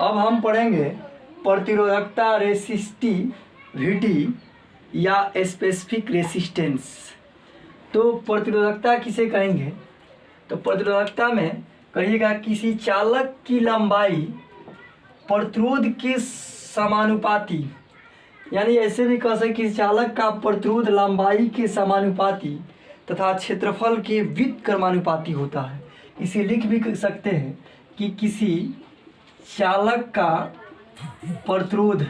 अब हम पढ़ेंगे प्रतिरोधकता, रेसिस्टिविटी या स्पेसिफिक रेसिस्टेंस। तो प्रतिरोधकता किसे कहेंगे? तो प्रतिरोधकता में कहिएगा किसी चालक की लंबाई प्रतिरोध के समानुपाती, यानी ऐसे भी कह सकते किसी चालक का प्रतिरोध लंबाई के समानुपाती तथा क्षेत्रफल के व्युत्क्रमानुपाती होता है। इसे लिख भी सकते हैं कि किसी चालक का प्रतिरोध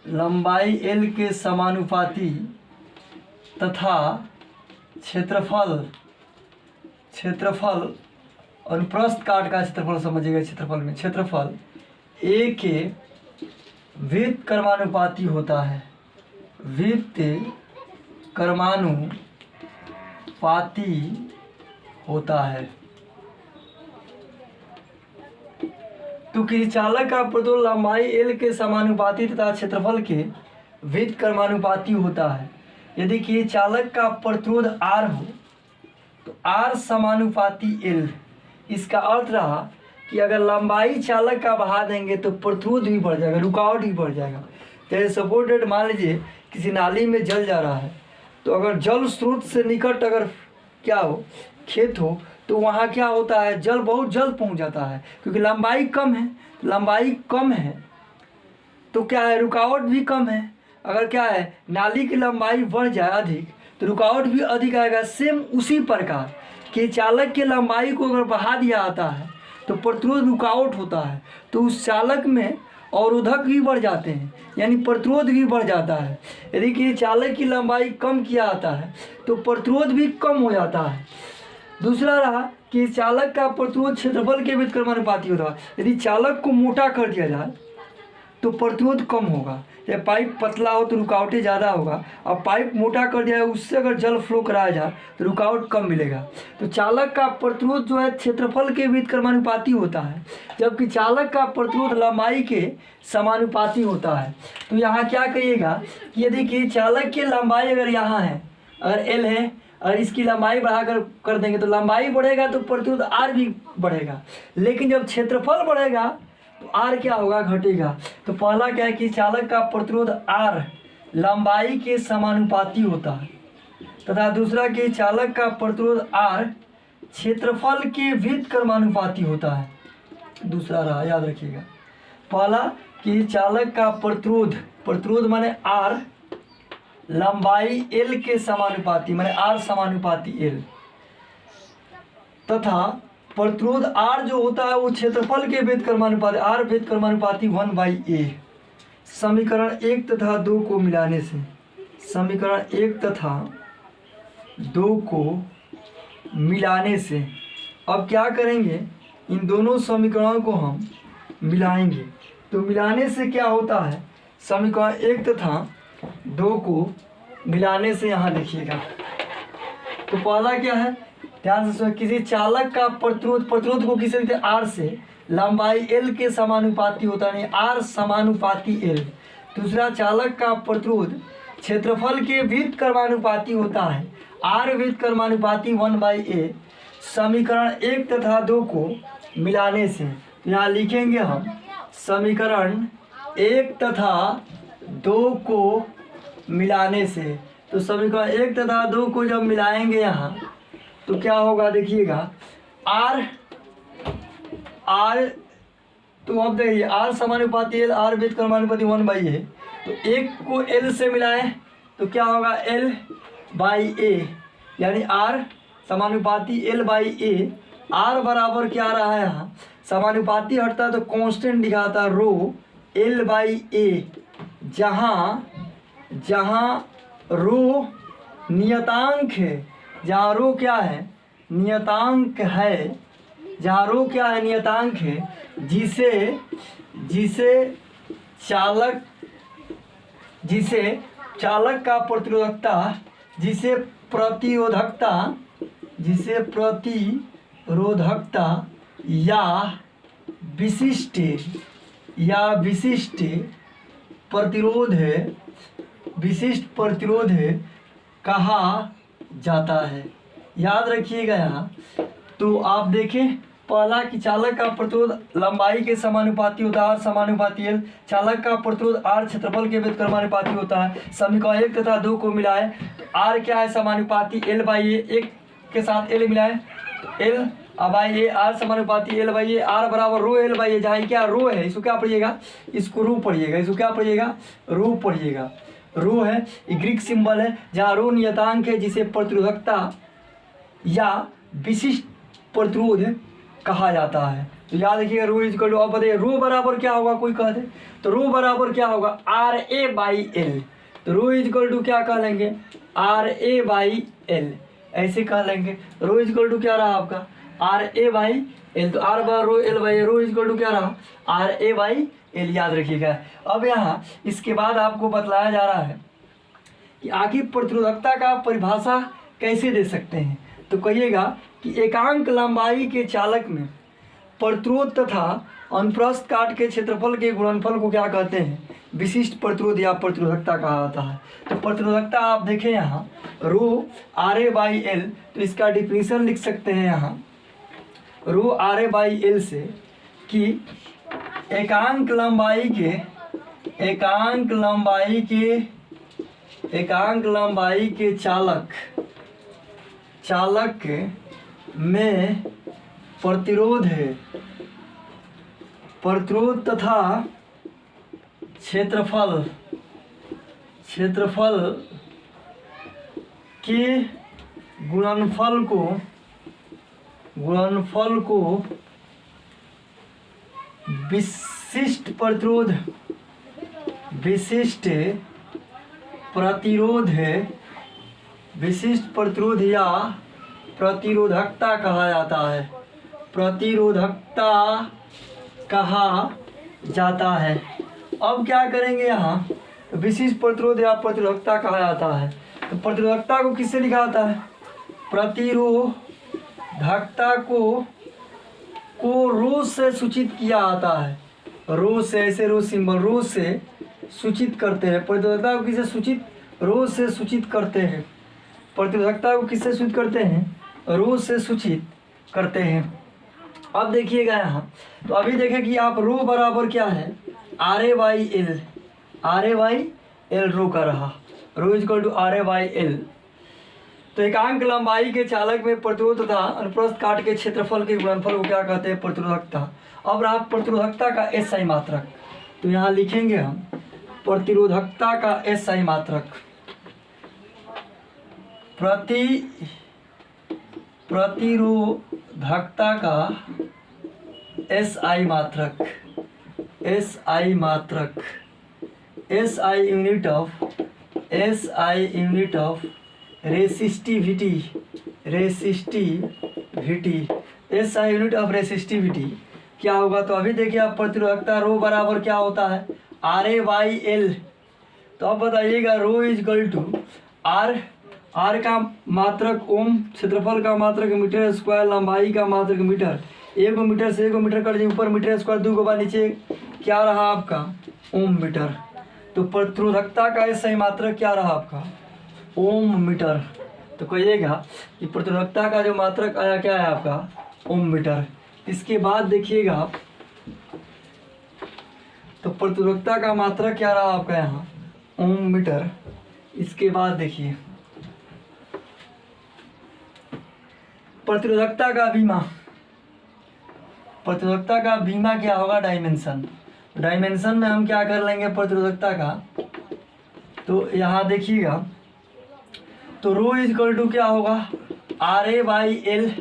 लंबाई L के समानुपाती तथा क्षेत्रफल अनुप्रस्थ काट का क्षेत्रफल समझिएगा, क्षेत्रफल A के व्युत्क्रमानुपाती होता है, तो किसी चालक का प्रतिरोध लंबाई L के समानुपाती तथा क्षेत्रफल के व्युत्क्रमानुपाती होता है। यदि किसी चालक का प्रतिरोध R हो तो R समानुपाती L। इसका अर्थ रहा कि अगर लंबाई चालक का बढ़ा देंगे तो प्रतिरोध भी बढ़ जाएगा, रुकावट भी बढ़ जाएगा। जैसे सपोर्टेड, मान लीजिए किसी नाली में जल जा रहा है, तो अगर जल स्रोत से निकट अगर क्या हो, खेत हो, तो वहाँ क्या होता है, जल बहुत जल्द पहुँच जाता है, क्योंकि लंबाई कम है तो क्या है, रुकावट भी कम है। अगर क्या है, नाली की लंबाई बढ़ जाए अधिक तो रुकावट भी अधिक आएगा। सेम उसी प्रकार कि चालक की लंबाई को अगर बढ़ा दिया जाता है तो प्रतिरोध रुकावट होता है, तो उस चालक में अवरोधक भी बढ़ जाते हैं, यानी प्रतिरोध भी बढ़ जाता है। यदि कि चालक की लंबाई कम किया जाता है तो प्रतिरोध भी कम हो जाता है। दूसरा रहा कि चालक का प्रतिरोध क्षेत्रफल के व्युत्क्रमानुपाती होता है। यदि चालक को मोटा कर दिया जाए तो प्रतिरोध कम होगा। या पाइप पतला हो तो रुकावटें ज़्यादा होगा, और पाइप मोटा कर दिया है उससे अगर जल फ्लो कराया जाए तो रुकावट कम मिलेगा। तो चालक का प्रतिरोध जो है क्षेत्रफल के व्युत्क्रमानुपाती होता है, जबकि चालक का प्रतिरोध लंबाई के समानुपाती होता है। तो यहाँ क्या कहिएगा कि यदि कि चालक की लंबाई अगर यहाँ है, अगर L है, और इसकी लंबाई बढ़ा कर देंगे तो लंबाई बढ़ेगा तो प्रतिरोध R भी बढ़ेगा, लेकिन जब क्षेत्रफल बढ़ेगा तो R क्या होगा, घटेगा। तो पहला क्या है कि चालक का प्रतिरोध R लंबाई के समानुपाती होता है, तथा दूसरा कि चालक का प्रतिरोध R क्षेत्रफल के व्युत्क्रमानुपाती होता है। दूसरा रहा, याद रखिएगा, पहला कि चालक का प्रतिरोध माने R लंबाई L के समानुपाती, माने R समानुपाती L, तथा प्रतिरोध R जो होता है वो क्षेत्रफल के व्युत्क्रमानुपाती, R व्युत्क्रमानुपाती 1/A। समीकरण 1 तथा 2 को मिलाने से, अब क्या करेंगे, इन दोनों समीकरणों को हम मिलाएंगे। तो मिलाने से क्या होता है, समीकरण 1 तथा 2 को मिलाने से यहाँ देखिएगा। तो पहला क्या है, ध्यान से सुनिए, किसी चालक का प्रतिरोध को किसी कहते हैं, R से लंबाई L के समानुपाती होता है, R समानुपाती L। दूसरा, चालक का प्रतिरोध क्षेत्रफल के व्युत्क्रमानुपाती होता है, R व्युत्क्रमानुपाती 1/A। समीकरण 1 तथा 2 को मिलाने से, यहाँ लिखेंगे हम समीकरण 1 तथा 2 को मिलाने से। तो समीकरण 1 तथा 2 को जब मिलाएंगे यहाँ तो क्या होगा, देखिएगा, R तो अब देखिए R समानुपाती L, R व्युत्क्रमानुपाती 1/A। तो एक को L से मिलाएं तो क्या होगा, L/A, यानी R समानुपाती L/A। R बराबर क्या रहा है, यहाँ समानुपाती हटता है तो कांस्टेंट दिखाता है रो L/A, जहाँ रो नियतांक है, जहाँ रो क्या है, नियतांक है, जिसे चालक का प्रतिरोधकता, जिसे प्रतिरोधकता या विशिष्ट प्रतिरोध है, विशिष्ट प्रतिरोध है कहा जाता है। याद रखिएगा यहाँ। तो आप देखें पहला कि चालक का प्रतिरोध लंबाई के समानुपाती होता है, R समानुपाती L। चालक का प्रतिरोध R क्षेत्रफल के व्युत्क्रमानुपाती होता है। समीकरण 1 तथा 2 को मिलाए तो R क्या है, समानुपाती L बाई A। 1 के साथ L मिलाए तो L बाई ए, R समानुपाती L बाई ए, R बराबर रो L बाई ए। जहाँ क्या रो है, इसको क्या पढ़िएगा, इसको रो पढ़िएगा, इसको क्या पढ़िएगा, रो पढ़िएगा। रो है, ये ग्रीक सिंबल है, जहाँ रो नियतांक है जिसे प्रतिरोधकता या विशिष्ट प्रतिरोध कहा जाता है। तो याद रखिएगा रो इज इक्वल टू, अब बताइए रो बराबर क्या होगा, कोई कह दे तो रो बराबर क्या होगा, आर ए बाई एल। तो रो इज इक्वल टू क्या कह लेंगे, आर ए बाई एल, ऐसे कह लेंगे। रो इज इक्वल टू क्या रहा आपका, आर ए बाई एल। तो R bar rho L by, rho is equal to क्या रहा, आर ए बाई एल। याद रखिएगा। अब यहाँ इसके बाद आपको बतलाया जा रहा है कि आखिर प्रतिरोधकता का परिभाषा कैसे दे सकते हैं। तो कहिएगा कि एकांक लंबाई के चालक में प्रतिरोध तथा अनुप्रस्थ काट के क्षेत्रफल के गुणनफल को क्या कहते हैं, विशिष्ट प्रतिरोध या प्रतिरोधकता कहा जाता है। तो प्रतिरोधकता आप देखें यहाँ रो आर ए बाई एल, तो इसका डिफिनीशन लिख सकते हैं यहाँ रो आर ए बाई एल से कि एकांक लंबाई के चालक में प्रतिरोध है, प्रतिरोध तथा क्षेत्रफल के गुणनफल को विशिष्ट प्रतिरोध या प्रतिरोधकता कहा जाता है, प्रतिरोधकता कहा जाता है। अब क्या करेंगे यहाँ, विशिष्ट प्रतिरोध या प्रतिरोधकता कहा जाता है। तो प्रतिरोधकता को किससे लिखा जाता है, प्रतिरोधकता को रो से सूचित किया जाता है। रो से, ऐसे रो सिंबल, रो से सूचित करते हैं। प्रतिरोधकता को किससे सूचित, रो से सूचित करते हैं। प्रतिरोधकता को किससे सूचित करते हैं, रो से सूचित करते हैं। अब देखिएगा यहाँ, तो अभी देखें कि आप रो बराबर क्या है, R A by l, R A by l rho का रहा, rho is equal to R A by L. तो एकांक लंबाई के चालक में प्रतिरोध तथा अनुप्रस्थ काट के क्षेत्रफल के गुणनफल को क्या कहते हैं, प्रतिरोधकता। अब रहा प्रतिरोधकता का एसआई मात्रक, तो यहाँ लिखेंगे हम प्रतिरोधकता का एसआई मात्रक, प्रतिरोधकता का एसआई मात्रक, SI unit of resistivity, SI unit of resistivity क्या होगा। तो अभी देखिए आप प्रतिरोधकता रो बराबर क्या होता है, आर ए बाई एल। तो अब बताइएगा रो इज इक्वल टू आर का मात्रक ओम, क्षेत्रफल का मात्रक मीटर स्क्वायर, लंबाई का मात्रक मीटर। 1 मीटर से 1 मीटर कर दिए, ऊपर मीटर स्क्वायर, 2 बार नीचे क्या रहा आपका, ओम मीटर। तो प्रतिरोधकता का सही मात्रक क्या रहा आपका, ओम मीटर। तो कहिएगा कि प्रतिरोधकता का जो मात्रक आया क्या है आपका, ओम मीटर। इसके बाद देखिएगा आप, तो प्रतिरोधकता का मात्रक क्या रहा आपका यहाँ, ओम मीटर। इसके बाद देखिए प्रतिरोधकता का बीमा क्या होगा, डायमेंशन। डायमेंशन में हम क्या कर लेंगे प्रतिरोधकता का, तो यहाँ देखिएगा तो रो इज इक्वल टू क्या होगा, आर ए बाई एल।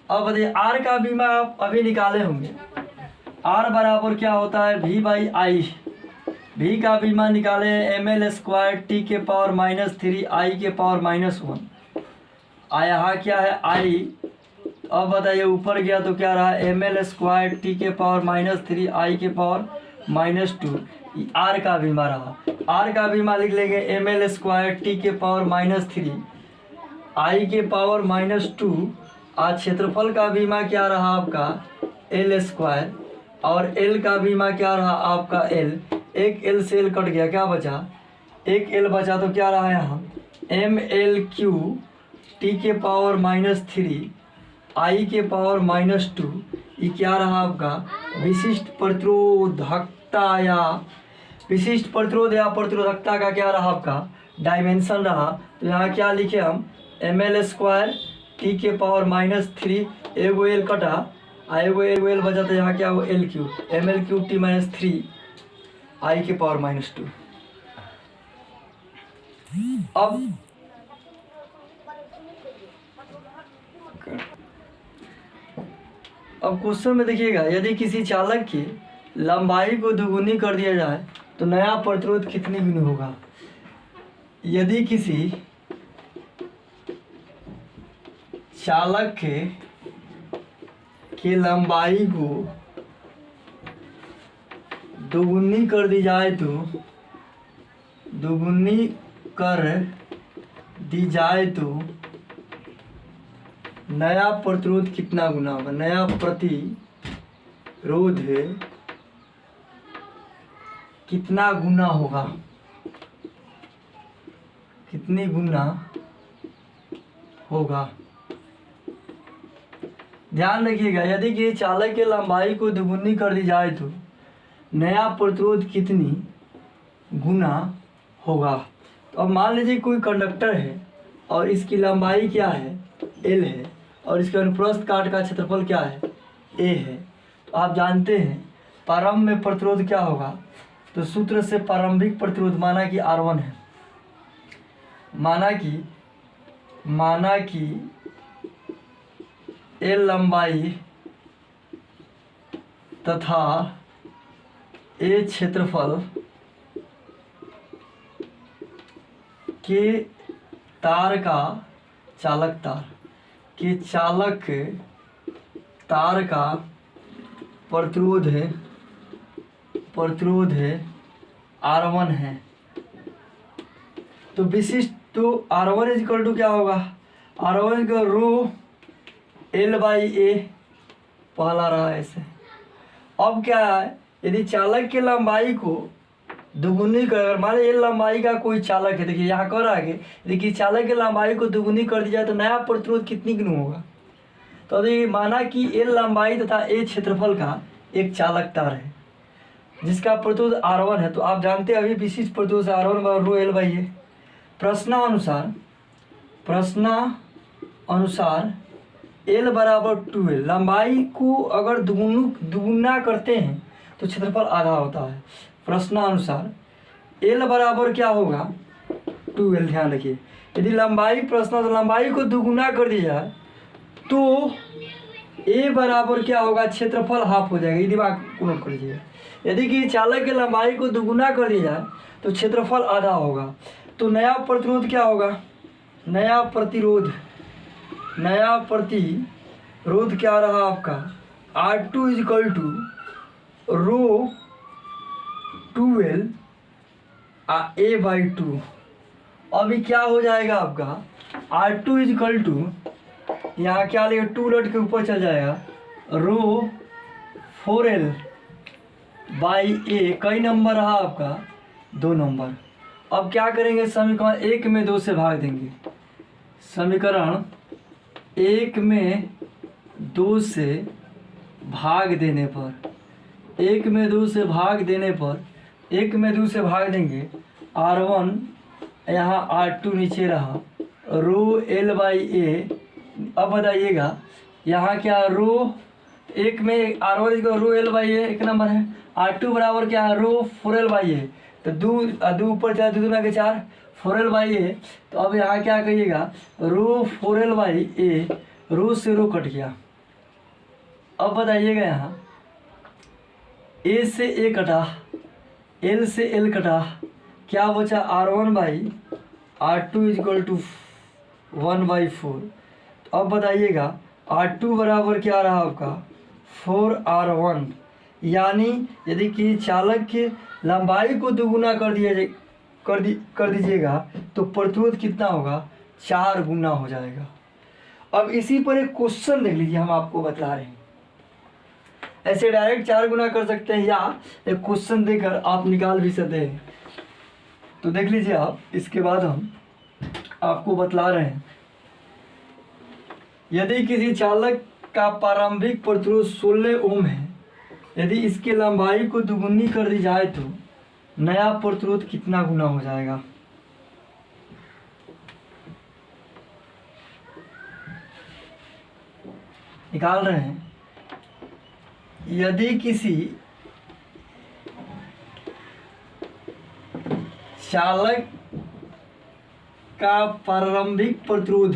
अब बताइए आर का बीमा आप अभी निकाले होंगे, आर बराबर क्या होता है, वी बाई आई। वी का बीमा निकाले एम एल स्क्वायर टी के पावर -3 आई के पावर -1। यहाँ क्या है आई। अब बताइए ऊपर गया तो क्या रहा, एम एल स्क्वायर टी के पावर -3 आई के पावर -2। आर का बीमा रहा, आर का बीमा लिख लेंगे एम एल स्क्वायर टी के पावर -3 आई के पावर -2। आज क्षेत्रफल का बीमा क्या रहा आपका, एल स्क्वायर, और एल का बीमा क्या रहा आपका एल। एक एल से एल कट गया, क्या बचा, एक एल बचा, तो क्या रहा यहाँ एम एल क्यू टी के पावर -3 आई के पावर -2, ये क्या रहा आपका विशिष्ट प्रतिरोधकता या विशिष्ट प्रतिरोध या प्रतिरोधकता का क्या रहा आपका डायमेंशन रहा। तो यहाँ क्या लिखे हम एम एल स्क्वायर टी के पावर -3, एगो एल कटा एगो एल बचा, तो यहाँ क्या हो L Q M L Q T -3 I के पावर -2। अब क्वेश्चन में देखिएगा, यदि किसी चालक की लंबाई को दोगुनी कर दिया जाए तो नया प्रतिरोध कितनी गुनी होगा। यदि किसी चालक की लंबाई को दोगुनी कर दी जाए तो दोगुनी कर दी जाए तो नया प्रतिरोध कितना गुना होगा। नया प्रतिरोध कितना गुना होगा, कितनी गुना होगा। ध्यान रखिएगा, यदि कि चालक के लंबाई को दोगुनी कर दी जाए तो नया प्रतिरोध कितनी गुना होगा। तो अब मान लीजिए कोई कंडक्टर है और इसकी लंबाई क्या है एल है और इसके अनुप्रस्थ काट का क्षेत्रफल क्या है ए है। तो आप जानते हैं प्रारंभ में प्रतिरोध क्या होगा, तो सूत्र से प्रारंभिक प्रतिरोध माना कि R1 है, माना कि एल लंबाई तथा ए क्षेत्रफल के तार का चालक तार का प्रतिरोध है R1 है। तो विशिष्ट तो R1 इक्वल टू क्या होगा, R1 का रो एल बाई ए पहला रहा ऐसे। अब क्या है, यदि चालक के लंबाई को दोगुनी कर, मान लीजिए लंबाई का कोई चालक है, देखिए यहाँ कर आगे, देखिए चालक की लंबाई को दोगुनी कर दी जाए तो नया प्रतिरोध कितनी गुना होगा। तो अभी माना कि एल लंबाई तथा ए क्षेत्रफल का एक चालक तार है जिसका प्रतिरोध R1 है। तो आप जानते हैं अभी विशिष्ट प्रतिरोध R1 बराबर रो एल बाई ए। प्रश्नानुसार एल बराबर 2L, लंबाई को अगर दुगुना करते हैं तो क्षेत्रफल आधा होता है। प्रश्नानुसार एल बराबर क्या होगा 2L। ध्यान रखिए, यदि लंबाई लंबाई को दुगुना कर दिया जाए तो ए बराबर क्या होगा, क्षेत्रफल हाफ हो जाएगा। ये दिमाग को नोट कर लीजिए, यदि कि चालक की लंबाई को दुगुना कर दिया जाए तो क्षेत्रफल आधा होगा। तो नया प्रतिरोध क्या होगा, नया प्रतिरोध क्या रहा आपका R2 equal to rho 2L A by 2। अभी क्या हो जाएगा आपका R2 इक्वल टू, यहाँ क्या लेगा 2 लट के ऊपर चल जाएगा रो 4L बाई ए। कई नंबर रहा आपका 2 नंबर। अब क्या करेंगे, समीकरण 1 में 2 से भाग देंगे। समीकरण 1 में 2 से भाग देने पर 1 में 2 से भाग देंगे R1 यहाँ R2 नीचे रहा रो एल बाई ए। अब बताइएगा यहाँ क्या रो 1 में R1 रो एल बाई ए एक नंबर है, R2 बराबर क्या है रो 4L बाई ए। तो दो ऊपर चाहे 2 दूना के 4 4L बाई ए। तो अब यहाँ क्या कहिएगा रो 4L बाई ए, रो से रो कट गया। अब बताइएगा यहाँ ए से ए कटा, एल से एल कटा, क्या बचा R1 by R2 equal to 1/4। तो अब बताइएगा R2 बराबर क्या रहा आपका 4R1। यानी यदि कि चालक के लंबाई को दोगुना कर दीजिएगा तो प्रतिरोध कितना होगा 4 गुना हो जाएगा। अब इसी पर एक क्वेश्चन देख लीजिए, हम आपको बता रहे हैं। ऐसे डायरेक्ट 4 गुना कर सकते हैं या एक क्वेश्चन देकर आप निकाल भी सकते हैं। तो देख लीजिए आप, इसके बाद हम आपको बतला रहे हैं, यदि किसी चालक का प्रारंभिक प्रतिरोध 16 ओम है, यदि इसकी लंबाई को दुगुनी कर दी जाए तो नया प्रतिरोध कितना गुना हो जाएगा। निकाल रहे हैं। यदि किसी चालक का प्रारंभिक प्रतिरोध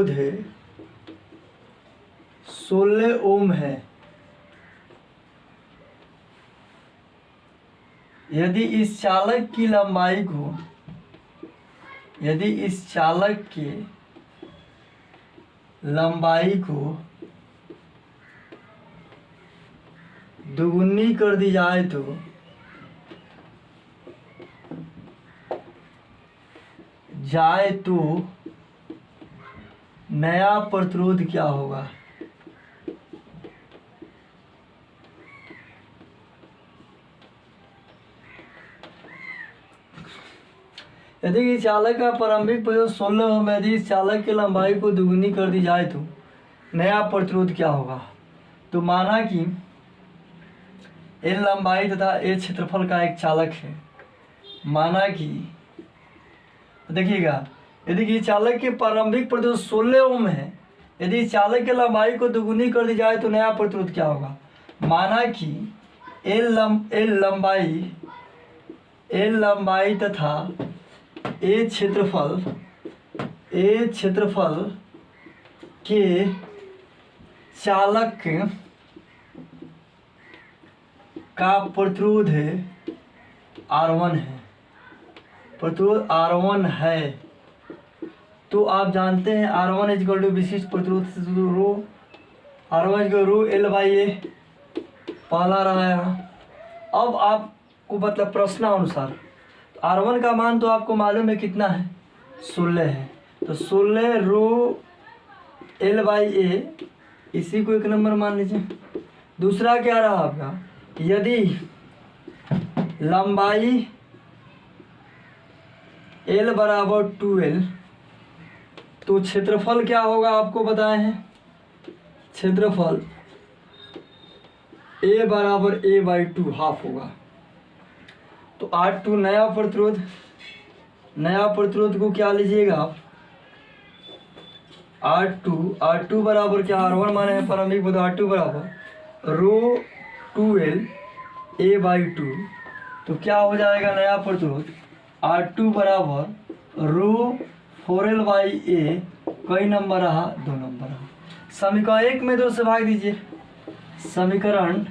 है 16 ओम है, यदि इस चालक की लंबाई को, यदि इस चालक के लंबाई को दुगुनी कर दी जाए तो नया प्रतिरोध क्या होगा। यदि चालक का प्रारंभिक प्रतिरोध 16 ओम, यदि इस चालक की लंबाई को दुगुनी कर दी जाए तो नया प्रतिरोध क्या होगा। तो माना कि एल लंबाई तथा ए क्षेत्रफल का एक चालक है। माना कि देखिएगा, यदि कि चालक के प्रारंभिक प्रतिरोध 16 ओम है, यदि चालक की लंबाई को दुगुनी कर दी जाए तो नया प्रतिरोध क्या होगा। माना कि एल लंबाई तथा ए क्षेत्रफल के चालक का प्रतिरोध R1 है, प्रतिरोध R1 है। तो आप जानते हैं R1 इक्वल टू विशिष्ट प्रतिरोध से rho, R1 equal rho L by a पहला रहा है। अब आपको मतलब प्रश्नानुसार R1 का मान तो आपको मालूम है कितना है, 16 है। तो 16 रो L बाई ए, इसी को 1 नंबर मान लीजिए। दूसरा क्या रहा आपका, यदि लंबाई L बराबर 2L तो क्षेत्रफल क्या होगा आपको बताए हैं, क्षेत्रफल A बराबर A बाई 2 हाफ होगा। तो R2 नया प्रतिरोध को क्या लीजिएगा आप, R2 बराबर क्या, R1 माने हैं प्रारंभिक प्रतिरोध, R2 बराबर रो 2L A बाई 2। तो क्या हो जाएगा नया प्रतिरोध, R2 बराबर रो 4L बाई ए, कई नंबर रहा, 2 नंबर रहा। समीकरण 1 में 2 से भाग दीजिए, समीकरण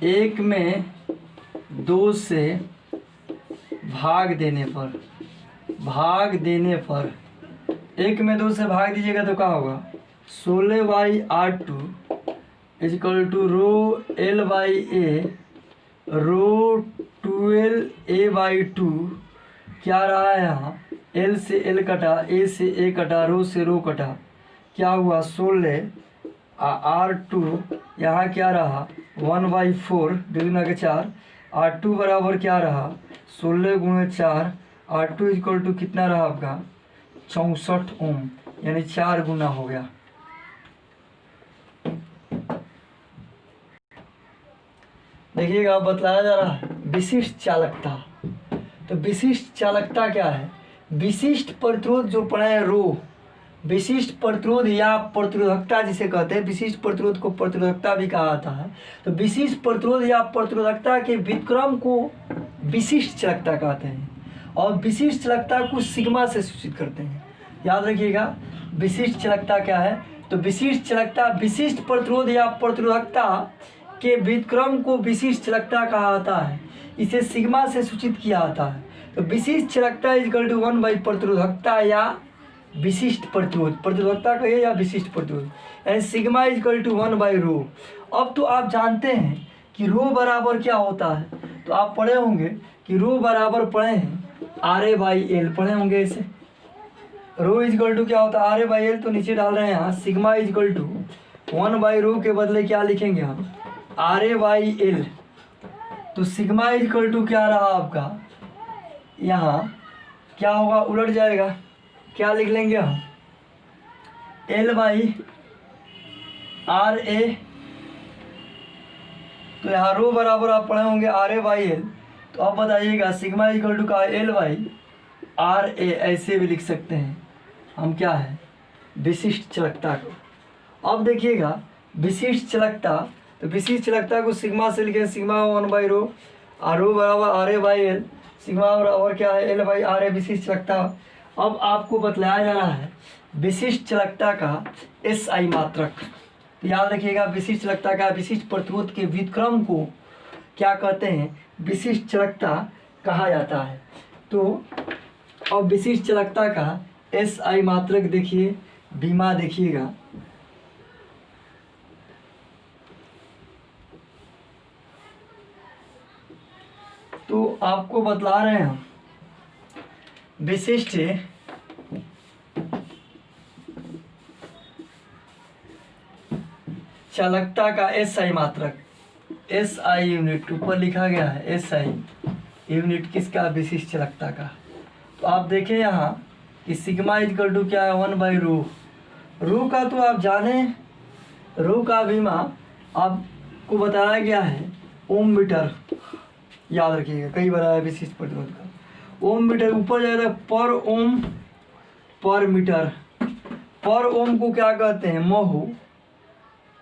1 में 2 से भाग देने पर 1 में 2 से भाग दीजिएगा तो क्या होगा, 16 by R2 equal to rho L by A rho 2L A by 2। क्या रहा है यहाँ, L से L कटा, A से A कटा, रो से रो कटा, क्या हुआ 16 R2 यहाँ क्या रहा 1 बाई 4, 2 गुना के 4, R2 बराबर क्या रहा 16 गुणे 4, R2 इक्वल टू कितना रहा आपका 64 ओम, यानी 4 गुना हो गया। देखिएगा बतलाया जा रहा है विशिष्ट चालकता। तो विशिष्ट चालकता क्या है, विशिष्ट प्रतिरोध जो पढ़ा है रो, विशिष्ट प्रतिरोध या प्रतिरोधकता जिसे कहते हैं, विशिष्ट प्रतिरोध को प्रतिरोधकता भी कहा जाता है। तो विशिष्ट प्रतिरोध या प्रतिरोधकता के व्युत्क्रम को विशिष्ट चालकता कहते हैं, और विशिष्ट चालकता को सिग्मा से सूचित करते हैं। याद रखिएगा विशिष्ट चालकता क्या है, तो विशिष्ट चालकता विशिष्ट प्रतिरोध या प्रतिरोधकता के व्युत्क्रम को विशिष्ट चालकता कहा जाता है, इसे सिग्मा से सूचित किया जाता है। तो विशिष्ट चालकता इक्वल टू 1 बाई प्रतिरोधकता या विशिष्ट प्रतिरोध, प्रतिरोधकता कहिए या विशिष्ट प्रतिरोध, यानी sigma equal to 1 by rho. अब तो आप जानते हैं कि रो बराबर क्या होता है, तो आप पढ़े होंगे कि रो बराबर पढ़े हैं RA बाई एल, पढ़े होंगे इसे। रो इजकल टू क्या होता है, आर ए बाई एल, तो नीचे डाल रहे हैं यहाँ सिग्मा इजकल टू 1/रो के बदले क्या लिखेंगे हम, आर ए बाई एल। तो सिग्मा इजकल टू क्या रहा आपका, यहाँ क्या होगा, उलट जाएगा, क्या लिख लेंगे हम, एल बाई आर ए। तो यहाँ रो बराबर आप पढ़े होंगे आर ए बाई एल। तो अब बताइएगा सिग्मा इक्वल टू का एल बाई आर ए, ऐसे भी लिख सकते हैं हम क्या है, विशिष्ट चालकता को। अब देखिएगा विशिष्ट चालकता, तो विशिष्ट चालकता को सिग्मा से लिखें, सिग्मा 1/रो, और रो बराबर R A by L, sigma बराबर क्या है, एल बाई आर ए विशिष्ट चालकता। अब आपको बतलाया जा रहा है विशिष्ट चालकता का एस आई मात्रक। तो याद रखिएगा विशिष्ट चालकता का, विशिष्ट प्रतिरोध के व्युत्क्रम को क्या कहते हैं, विशिष्ट चालकता कहा जाता है। तो अब विशिष्ट चालकता का एस आई मात्रक देखिए, बीमा देखिएगा, तो आपको बतला रहे हैं हम विशिष्ट चालकता का एस आई मात्रक, एस आई यूनिट ऊपर लिखा गया है, एस आई यूनिट किसका, विशिष्ट चालकता का। तो आप देखें यहाँ कि सिग्मा इक्वल टू क्या है, 1/रो। रो का तो आप जाने, रो का बीमा आपको बताया गया है ओम मीटर, याद रखिएगा, कई बार आया विशिष्ट प्रतिरोध का। ओम मीटर ऊपर जाएगा पर ओम पर मीटर, पर ओम को क्या कहते हैं, महो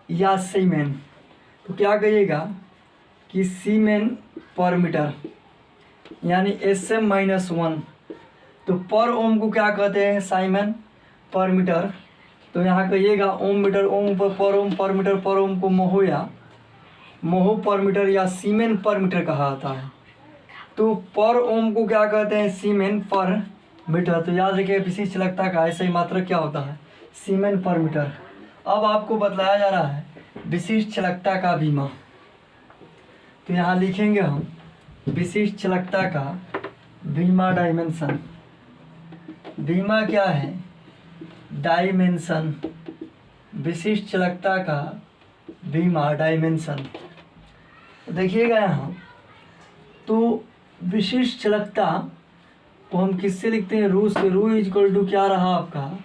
या सीमेन। तो क्या कहिएगा कि सीमेन पर मीटर, यानी SM-1। तो पर ओम को क्या कहते हैं, साइमन पर मीटर। तो यहाँ कहिएगा ओम मीटर, ओम पर ओम पर मीटर, पर ओम को मोहो या मोहो पर मीटर या सीमेन पर मीटर कहा जाता है। तो पर ओम को क्या कहते हैं, सीमेन पर मीटर। तो याद रखिए विशिष्ट चालकता का ऐसा ही मात्रक क्या होता है, सीमेन पर मीटर। अब आपको बतलाया जा रहा है विशिष्ट चालकता का बीमा। तो यहाँ लिखेंगे हम विशिष्ट चालकता का बीमा डायमेंशन। बीमा क्या है, डायमेंशन, विशिष्ट चालकता का बीमा डायमेंशन। देखिएगा यहाँ, तो विशिष्ट चालकता को हम किससे लिखते हैं, रो से। रो इक्वल टू क्या रहा आपका,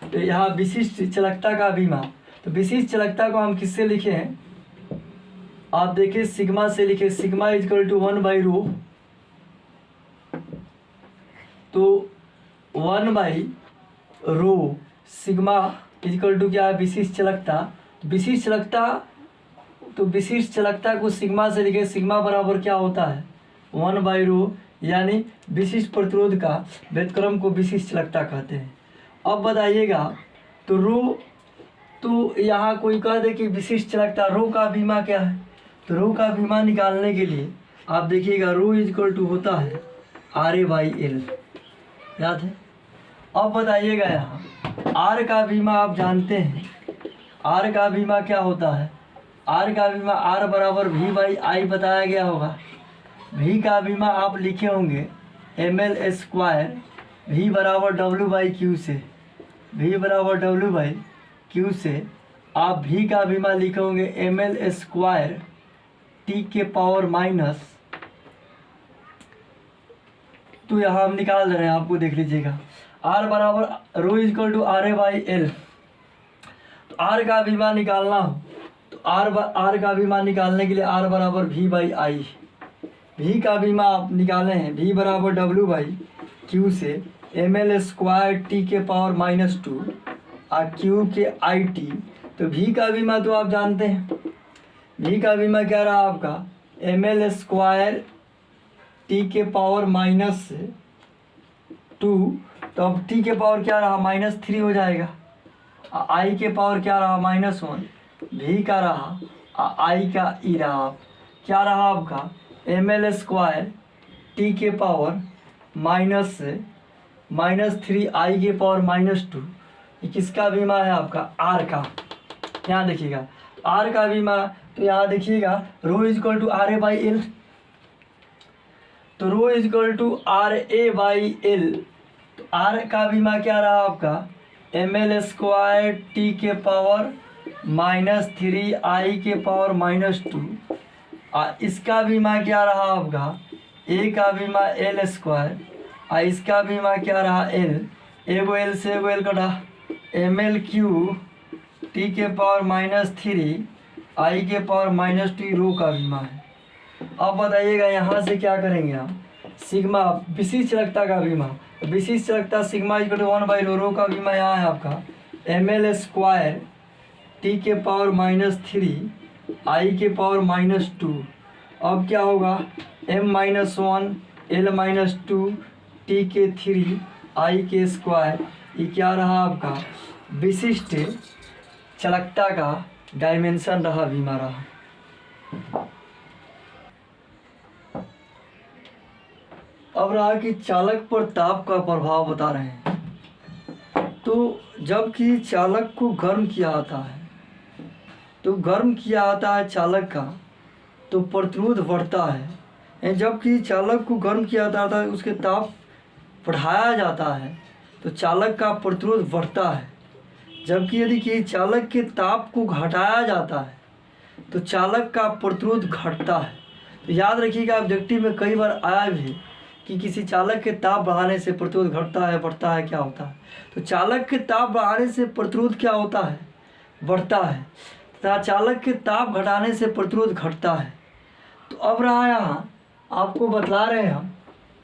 तो यहाँ विशिष्ट चालकता का बीमा। तो विशिष्ट चालकता को हम किससे लिखे हैं, आप देखिए सिग्मा से लिखे, सिग्मा इक्वल टू 1/रो। तो 1/रो सिग्मा इक्वल टू क्या है, विशिष्ट चालकता। विशिष्ट चालकता, तो विशिष्ट चालकता को सिग्मा से लिखे, सिग्मा बराबर क्या होता है, 1/रो, यानी विशिष्ट प्रतिरोध का व्युत्क्रम को विशिष्ट चालकता कहते हैं। अब बताइएगा तो रो, तो यहाँ कोई कह दे कि विशिष्ट चालकता, रो का बीमा क्या है। तो रो का बीमा निकालने के लिए आप देखिएगा रो इक्वल टू होता है RA/L, याद है। अब बताइएगा यहाँ आर का बीमा आप जानते हैं, आर का बीमा क्या होता है, आर का बीमा आर बराबर V/I बताया गया होगा। V का बीमा आप लिखे होंगे ml², V बराबर W/Q से, V बराबर W/Q से आप V का बीमा लिखोगे ml² T के पावर माइनस, तो यहाँ हम निकाल दे रहे हैं, आपको देख लीजिएगा। R बराबर रो इक्वल टू RA/L। तो R का बीमा निकालना हो तो R का बीमा निकालने के लिए R बराबर V/I। V का बीमा आप निकाले हैं, V बराबर W/Q से ml² T के पावर -2 और Q के IT। तो V का बीमा तो आप जानते हैं, V का बीमा क्या रहा आपका, ml² T के पावर -2। तो अब T के पावर क्या रहा, -3 हो जाएगा। I के पावर क्या रहा, -1। V का रहा, I का E रहा, क्या रहा आपका, ml² T के पावर -3 I के पावर -2। ये किसका बीमा है आपका, R का। यहाँ देखिएगा R का बीमा, तो यहाँ देखिएगा रो इक्वल टू RA/L। तो रो इक्वल टू RA/L तो R का भी मान क्या रहा आपका ml² t के पावर -3 I के पावर -2। इसका भी मान क्या रहा आपका A का भी मान L²। इसका भी मान क्या रहा L, एगो L से एगो L कटा, ml³ t के पावर -3 I के पावर -2 रो का भी मान है। अब बताइएगा यहाँ से क्या करेंगे हम, सिग्मा विशिष्ट चालकता का भी मान, विशिष्ट चालकता सिग्मा = 1/रो, रो का भी मान यहाँ है आपका ml² t के पावर -3 I के पावर -2। अब क्या होगा m-1 L-2 t के 3 I के स्क्वायर, ये क्या रहा आपका विशिष्ट चालकता का डायमेंशन रहा, बीमा रहा। अब रहा कि चालक पर ताप का प्रभाव बता रहे हैं। तो जबकि चालक को गर्म किया जाता है, तो गर्म किया जाता है चालक का, तो प्रतिरोध बढ़ता है। जबकि चालक को गर्म किया जाता है, उसके ताप बढ़ाया जाता है, तो चालक का प्रतिरोध बढ़ता है। जबकि यदि कि चालक के ताप को घटाया जाता है, तो चालक का प्रतिरोध घटता है। तो याद रखिएगा, ऑब्जेक्टिव में कई बार आया भी कि किसी चालक के ताप बढ़ाने से प्रतिरोध घटता है, बढ़ता है, क्या होता है। तो चालक के ताप बढ़ाने से प्रतिरोध क्या होता है, बढ़ता है, तथा चालक के ताप घटाने से प्रतिरोध घटता है। तो अब रहा यहाँ आपको बतला रहे हैं हम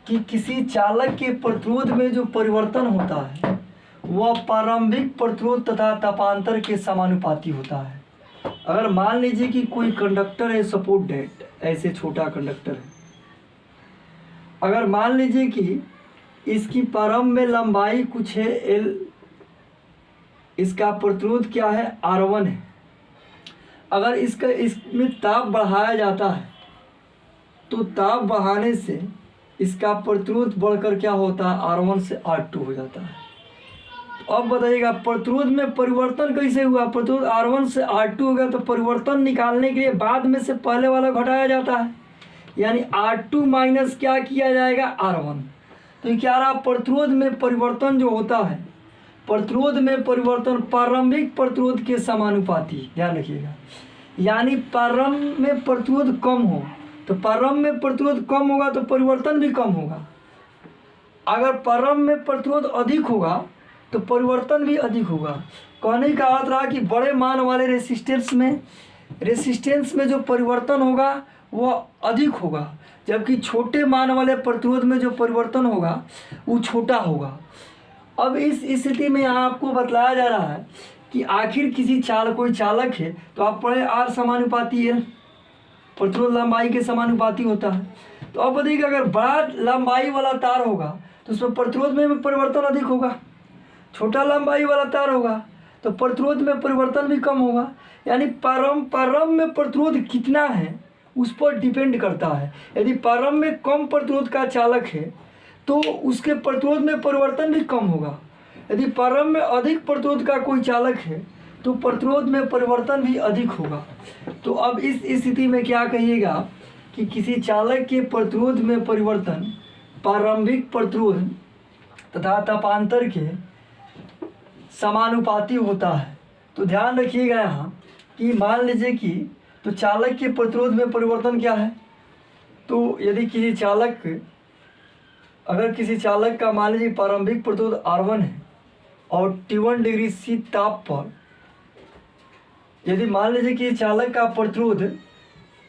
कि किसी चालक के प्रतिरोध में जो परिवर्तन होता है वह प्रारंभिक प्रतिरोध तथा तापांतर के समानुपाती होता है। अगर मान लीजिए कि कोई कंडक्टर है, सपोर्ट डेट, ऐसे छोटा कंडक्टर है, अगर मान लीजिए कि इसकी प्रारंभ में लंबाई कुछ है L, इसका प्रतिरोध क्या है R1 है। अगर इसमें ताप बढ़ाया जाता है, तो ताप बढ़ाने से इसका प्रतिरोध बढ़कर क्या होता है, R1 से R2 हो जाता है। तो अब बताइएगा प्रतिरोध में परिवर्तन कैसे हुआ, प्रतिरोध R1 से R2 हो गया, तो परिवर्तन निकालने के लिए बाद में से पहले वाला घटाया जाता है, यानी R2 माइनस क्या किया जाएगा R1। तो ये क्या रहा, प्रतिरोध में परिवर्तन जो होता है, प्रतिरोध में परिवर्तन प्रारंभिक प्रतिरोध के समानुपाती, ध्यान रखिएगा। यानी प्रारंभ में प्रतिरोध कम हो तो प्रारंभ में प्रतिरोध कम होगा तो परिवर्तन भी कम होगा। अगर प्रारंभ में प्रतिरोध अधिक होगा तो परिवर्तन भी अधिक होगा। कहने का अर्थ रहा कि बड़े मान वाले रेसिस्टेंस में जो परिवर्तन होगा वह अधिक होगा, जबकि छोटे मान वाले प्रतिरोध में जो परिवर्तन होगा वो छोटा होगा। अब इस स्थिति में आपको बतलाया जा रहा है कि आखिर कोई चालक है, तो आप पढ़े R समानुपाती है, प्रतिरोध लंबाई के समानुपाती होता है। तो अब बताइए अगर बड़ा लंबाई वाला तार होगा तो उसमें प्रतिरोध में परिवर्तन अधिक होगा, छोटा लंबाई वाला तार होगा तो प्रतिरोध में परिवर्तन भी कम होगा। यानी प्रारंभ में प्रतिरोध कितना है उस पर डिपेंड करता है। यदि प्रारंभ में कम प्रतिरोध का चालक है तो उसके प्रतिरोध में परिवर्तन भी कम होगा। यदि प्रारंभ में अधिक प्रतिरोध का कोई चालक है तो प्रतिरोध में परिवर्तन भी अधिक होगा। तो अब इस स्थिति में क्या कहिएगा कि किसी चालक के प्रतिरोध में परिवर्तन प्रारंभिक प्रतिरोध तथा तापांतर के समानुपाती होता है। तो ध्यान रखिएगा यहाँ कि मान लीजिए कि तो चालक के प्रतिरोध में परिवर्तन क्या है, तो यदि अगर किसी चालक का मान लीजिए प्रारंभिक प्रतिरोध R1 है और T1 डिग्री C ताप पर, यदि मान लीजिए कि चालक का प्रतिरोध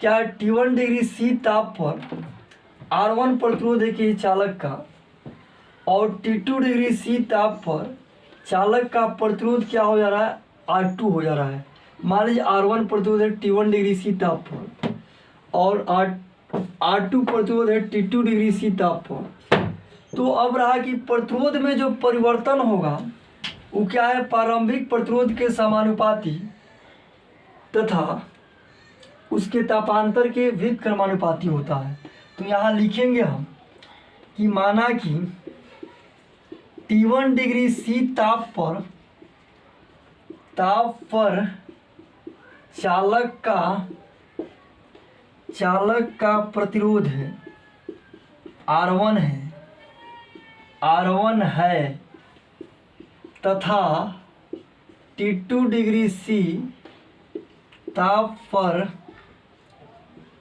क्या है T1 डिग्री C ताप पर R1 प्रतिरोध है कि चालक का, और T2 डिग्री C ताप पर चालक का प्रतिरोध क्या हो जा रहा है, R2 हो जा रहा है। मान लीजिए R1 प्रतिरोध है T1 डिग्री C ताप पर और R2 प्रतिरोध है T2 डिग्री C ताप पर। तो अब रहा कि प्रतिरोध में जो परिवर्तन होगा वो क्या है, प्रारंभिक प्रतिरोध के समानुपाती तथा उसके तापांतर के व्युत्क्रमानुपाती होता है। तो यहाँ लिखेंगे हम कि माना कि T1 डिग्री C ताप पर चालक का प्रतिरोध है R1 है, R1 है तथा T2 डिग्री C ताप पर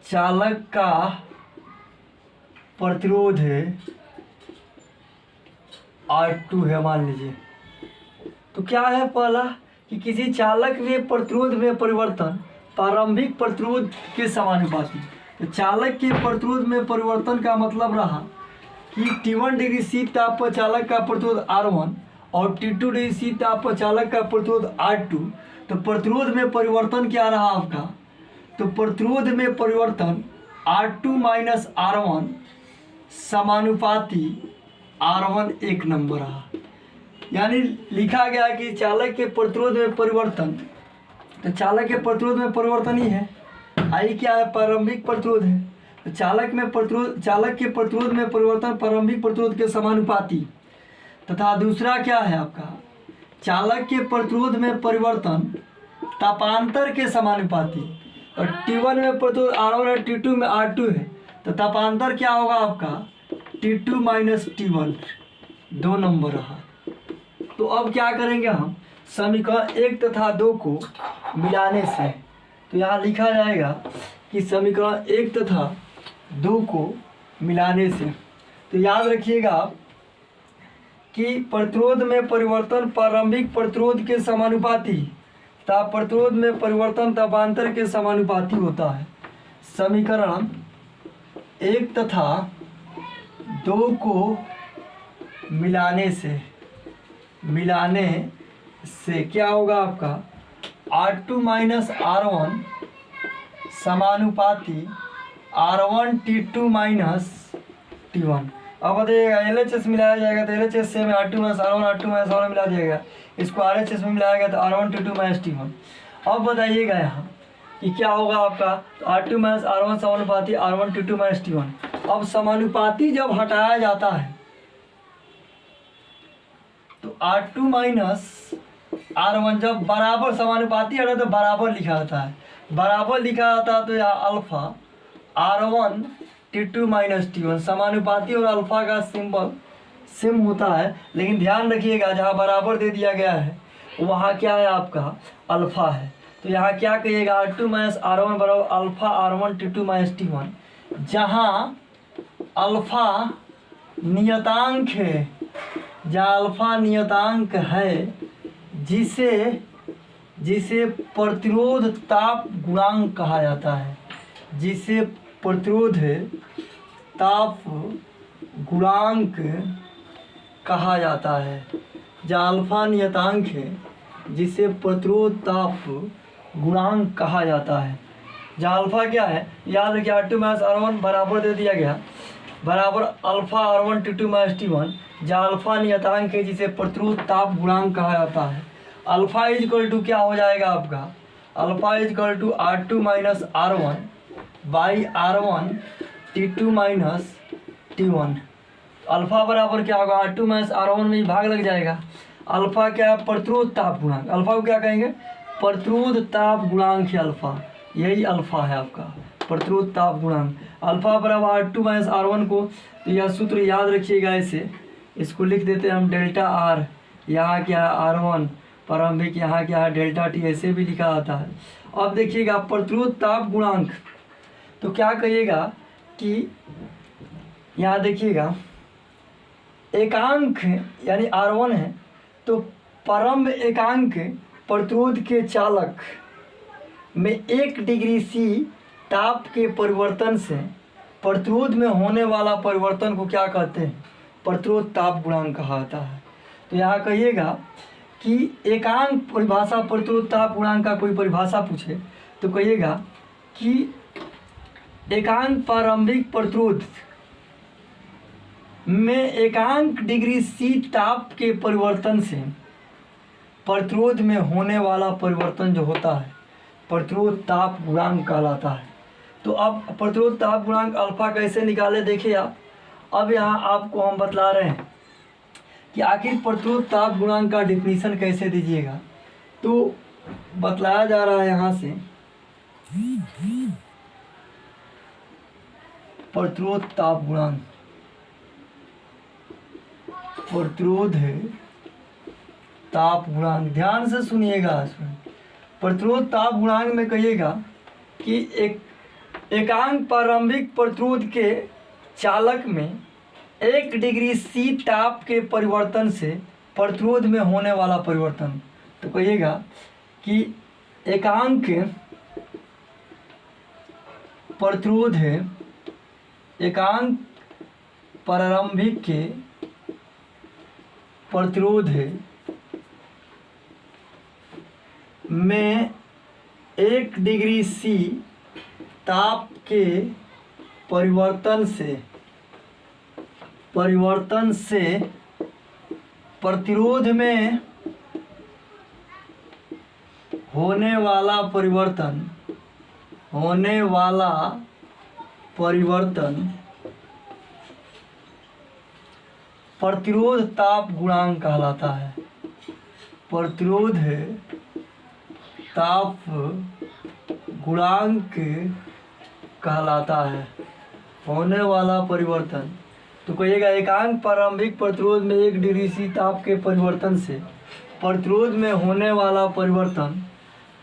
चालक का प्रतिरोध R2 है मान लीजिए। तो क्या है पहला कि किसी चालक में प्रतिरोध में परिवर्तन प्रारंभिक प्रतिरोध के समानुपाती। तो चालक के प्रतिरोध में परिवर्तन का मतलब रहा कि T1 डिग्री C ताप पर चालक का प्रतिरोध R1 और T2 डिग्री C ताप पर चालक का प्रतिरोध R2। तो प्रतिरोध में परिवर्तन क्या रहा आपका? तो प्रतिरोध में परिवर्तन R2 माइनस R1 समानुपाती R1 एक नंबर रहा। यानी लिखा गया कि चालक के प्रतिरोध में परिवर्तन, तो चालक के प्रतिरोध में परिवर्तन ही है, आई क्या है? प्रारंभिक प्रतिरोध है। तो चालक के प्रतिरोध में परिवर्तन प्रारंभिक प्रतिरोध के समानुपाती तथा दूसरा क्या है आपका? चालक के प्रतिरोध में परिवर्तन तापांतर के समानुपाती। और T1 में प्रतिरोध R1 है, T2 में R2 है, तो तापांतर क्या होगा आपका? T2 माइनस T1 दो नंबर रहा। तो अब क्या करेंगे हम? समीकरण 1 तथा 2 को मिलाने से, तो यहाँ लिखा जाएगा कि समीकरण 1 तथा 2 को मिलाने से, तो याद रखिएगा कि प्रतिरोध में परिवर्तन प्रारंभिक प्रतिरोध के समानुपाती तथा प्रतिरोध में परिवर्तन तापांतर के समानुपाती होता है। समीकरण 1 तथा 2 को मिलाने से क्या होगा आपका? R2 माइनस R1 समानुपाती R1 T2 माइनस T1। अब बताइएगा LHS मिलाया जाएगा तो LHS से में R2 माइनस R1 मिला दिया गया, इसको RHS में मिलाया गया तो R1 T2 माइनस T1। अब बताइएगा यहाँ कि क्या होगा आपका? तो R2 माइनस R1 समानुपाती R1 T2 माइनस T1। अब समानुपाती जब हटाया जाता है तो R2 माइनस R1 जब बराबर समानुपाती हटा तो बराबर लिखा जाता है, बराबर लिखा जाता है तो यहाँ alpha R1 T2 minus T1। समानुपाती और अल्फा का सिंबल सेम होता है, लेकिन ध्यान रखिएगा जहाँ बराबर दे दिया गया है वहाँ क्या है आपका? अल्फा है। तो यहाँ क्या कहिएगा? R2 माइनस R1 बराबर alpha R1 T2 minus T1, जहाँ अल्फा नियतांक है, जहाँ अल्फा नियतांक है जिसे प्रतिरोध ताप गुणांक कहा जाता है, जिसे प्रतिरोध ताप गुणांक कहा जाता है। जहाँ अल्फा नियतांक है जिसे प्रतिरोध ताप गुणांक कहा जाता है। जहाँ अल्फा क्या है? याद रखिए R2 माइनस R1 बराबर दे दिया गया, बराबर alpha R1 T2 minus T1, जहाँ अल्फा नियतांक है जिसे प्रतिरोध ताप गुणांक कहा जाता है। अल्फा इज इक्वल टू क्या हो जाएगा आपका? Alpha is equal to R2 minus R1 by R1 T2 minus T1। Alpha बराबर क्या होगा? R2 माइनस R1 में भाग लग जाएगा। अल्फा क्या है? प्रतिरोध ताप गुणांक। अल्फा को क्या कहेंगे? प्रतिरोध ताप गुणांक है अल्फा, यही अल्फा है आपका, प्रतिरोध ताप गुणांक। अल्फा बराबर R2 माइनस R1 को, तो यह सूत्र याद रखिएगा, ऐसे इसको लिख देते हैं हम डेल्टा R। यहाँ क्या है? R1 प्रारंभिक, यहाँ क्या है? डेल्टा T, ऐसे भी लिखा जाता है। अब देखिएगा प्रतिरोध ताप गुणांक, तो क्या कहिएगा कि यहाँ देखिएगा एकांक यानी R1 है, तो प्रारंभ एकांक प्रतिरोध के चालक में 1 डिग्री C ताप के परिवर्तन से प्रतिरोध में होने वाला परिवर्तन को क्या कहते हैं? प्रतिरोध ताप गुणांक कहा जाता है। तो यहाँ कहिएगा कि एकांक परिभाषा प्रतिरोध ताप गुणांक का कोई परिभाषा पूछे तो कहिएगा कि एकांक प्रारंभिक प्रतिरोध में एकांक डिग्री C ताप के परिवर्तन से प्रतिरोध में होने वाला परिवर्तन जो होता है प्रतिरोध ताप गुणांक कहलाता है। तो अब प्रतिरोध ताप गुणांक अल्फा कैसे निकाले देखिए आप। अब यहाँ आपको हम बतला रहे हैं कि आखिर प्रतिरोध ताप गुणांक का डिफिनीशन कैसे दीजिएगा। तो बतलाया जा रहा है यहाँ से प्रतिरोध ताप गुणांक। प्रतिरोध है ताप गुणांक, ध्यान से सुनिएगा इसमें। प्रतिरोध ताप गुणांक में कहिएगा कि एकांक प्रारंभिक प्रतिरोध के चालक में 1 डिग्री सी ताप के परिवर्तन से प्रतिरोध में होने वाला परिवर्तन। तो कहिएगा कि एकांक प्रतिरोध है, एकांक प्रारंभिक के प्रतिरोध है में 1 डिग्री सी ताप के परिवर्तन से प्रतिरोध में होने वाला परिवर्तन प्रतिरोध ताप गुणांक कहलाता है। प्रतिरोध ताप गुणांक कहलाता है, होने वाला परिवर्तन। तो कहिएगा एकांक प्रारंभिक प्रतिरोध में 1 डिग्री सी ताप के परिवर्तन से प्रतिरोध में होने वाला परिवर्तन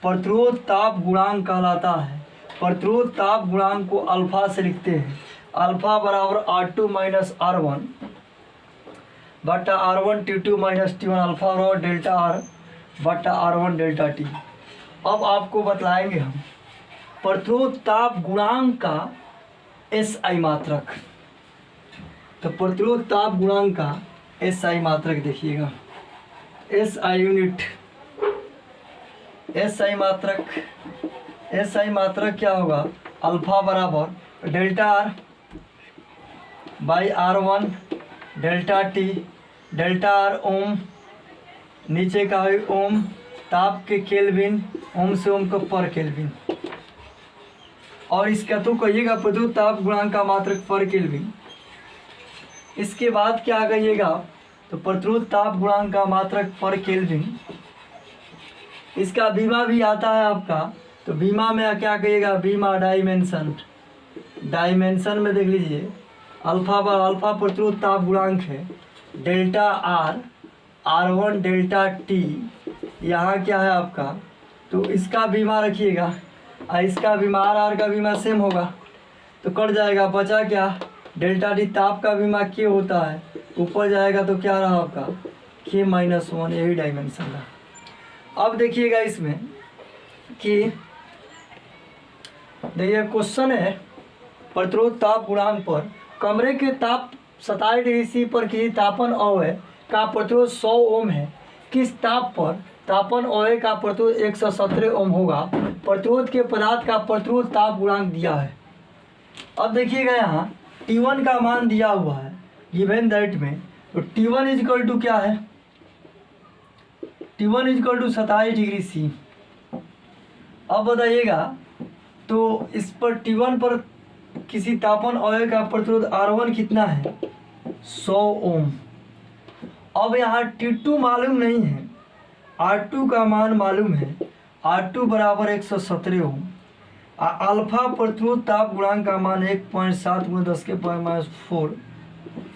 प्रतिरोध ताप गुणांक कहलाता है। प्रतिरोध ताप गुणांक को अल्फा से लिखते हैं। अल्फा बराबर R2 माइनस R1 बटा R1 T2 minus T1, alpha बराबर डेल्टा R बटा R1 डेल्टा T। अब आपको बतलाएंगे हम प्रतिरोध ताप गुणांक का SI मात्रक। तो प्रतिरोध ताप गुणांक का SI मात्रक देखिएगा, SI यूनिट, SI मात्रक क्या होगा? अल्फा बराबर delta R by R1 delta T, delta R ओम, नीचे का है ओम, ताप के केल्विन, ओम से ओम का पर केल्विन। और इसका तो कहिएगा प्रतिरोध ताप गुणांक का मात्रक पर केल्विन। इसके बाद क्या कहिएगा? तो प्रतिरोध ताप गुणांक का मात्रक पर केल्विन। इसका बीमा भी आता है आपका, तो बीमा में क्या कहिएगा? बीमा डायमेंशन में देख लीजिए, अल्फा प्रतिरोध ताप गुणांक है, delta R R1 delta T, यहाँ क्या है आपका? तो इसका बीमा रखिएगा, इसका बीमा R का बीमा सेम होगा तो कट जाएगा, बचा क्या? डेल्टा T ताप का बीमा K होता है, ऊपर जाएगा तो क्या रहा आपका? K-1, यही डायमेंशन रहा। अब देखिएगा इसमें कि देखिए क्वेश्चन है प्रतिरोध ताप गुणांक पर कमरे के ताप 27 डिग्री सी पर किसी तापन अवयव का प्रतिरोध 100 ओम है, किस ताप पर तापन अवयव का प्रतिरोध 117 ओम होगा? प्रतिरोध के पदार्थ का प्रतिरोध ताप गुणांक दिया है। अब देखिएगा यहाँ T1 का मान दिया हुआ है गिवन दैट में, तो T1 इजकल टू क्या है? T1 is equal to 27 degree C. अब बताइएगा तो इस पर T1 पर किसी तापन अवयव का प्रतिरोध R1 कितना है? 100 ओम। अब यहाँ T2 मालूम नहीं है, R2 का मान मालूम है, R2 बराबर 117 ओम। अल्फा प्रतिरोध ताप गुणांक का मान 1.7 × 10⁻⁴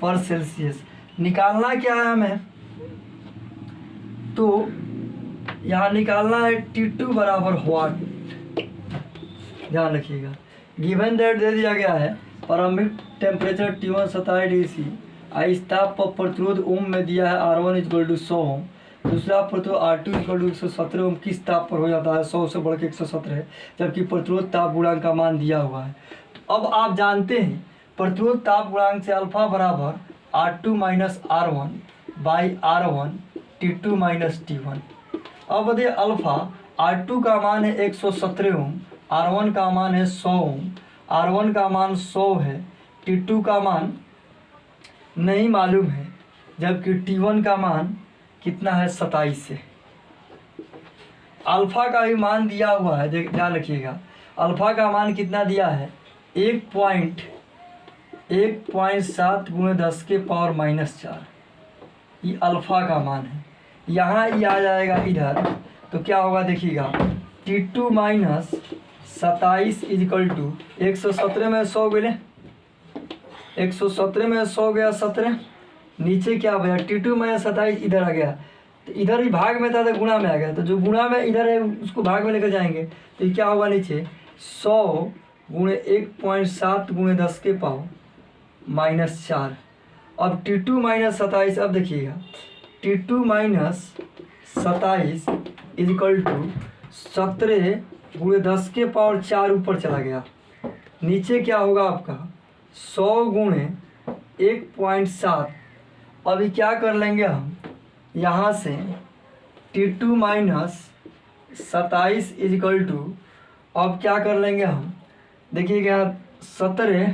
पर सेल्सियस निकालना क्या है हमें? तो यहाँ निकालना है T2 बराबर व्हाट, ध्यान रखिएगा। गिवन दैट दे दिया गया है प्रारंभिक टेम्परेचर T1 27 डिग्री सी, इस ताप पर प्रतिरोध ओम में दिया है R1 इक्वल टू 100 ओम, दूसरा प्रतिरोध R2 इक्वल टू 117 ओम। किस ताप पर हो जाता है? 100 से बढ़ के 117 है, जबकि प्रतिरोध ताप गुणांक का मान दिया हुआ है। तो अब आप जानते हैं प्रतिरोध ताप गुणांक से अल्फा बराबर R2 minus R1 by R1 T2 minus T1। अब बताइए अल्फा R2 का मान है 117 ओम, R1 का मान है 100 ओम, R1 का मान 100 है, T2 का मान नहीं मालूम है, जबकि T1 का मान कितना है? 27 है। अल्फा का भी मान दिया हुआ है, ध्यान रखिएगा। अल्फा का मान कितना दिया है? 1.7 × 10⁻⁴ ये अल्फा का मान है। यहाँ ये आ जाएगा इधर, तो क्या होगा देखिएगा? T2 माइनस 27 इजकल टू 117 में 100 गए, 117 में 100 गया 17, नीचे क्या हो गया T2 माइनस 27 इधर आ गया, तो इधर ही भाग में था तो गुणा में आ गया, तो जो गुणा में इधर है उसको भाग में लेकर जाएंगे तो ये क्या होगा नीचे 100 गुणे 1.7 गुणे 10 के पावर माइनस 4। अब T2 माइनस 27, अब देखिएगा T2 माइनस 27 इजिकल टू 17 गुणे 10 के पावर 4 ऊपर चला गया, नीचे क्या होगा आपका 100 गुणे 1.7। अभी क्या कर लेंगे हम यहाँ से T2 माइनस 27 इजिकल टू, अब क्या कर लेंगे हम देखिएगा 17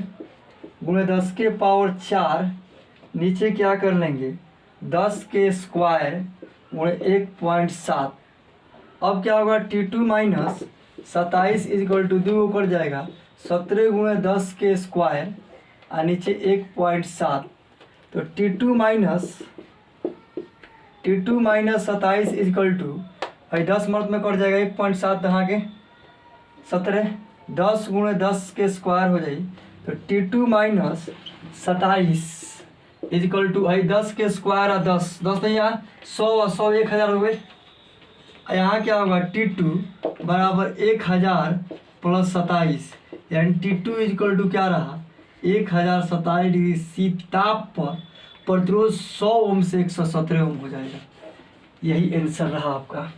गुणे 10 के पावर 4, नीचे क्या कर लेंगे 10 के स्क्वायर गुणे 1.7। अब क्या होगा T2 माइनस 27 इजिकल टू 2 ऊपर जाएगा 17 गुणे 10 के स्क्वायर और नीचे 1.7, तो T2 माइनस 27 इजिकल टू भाई 10 मर्द में कट जाएगा 1.7 यहाँ के 17 10 गुणे 10 के स्क्वायर हो जाएगी, तो T2 माइनस 27 इजिकल टू भाई 10 के स्क्वायर और 10 नहीं यहाँ 100 और 100 1000 हो गए। यहाँ क्या होगा T2 बराबर 1000 प्लस 27, यानी T2 इजिकल टू क्या रहा 1027 डिग्री सी ताप पर प्रतिरोध 100 ओम से 117 ओम हो जाएगा। यही आंसर रहा आपका।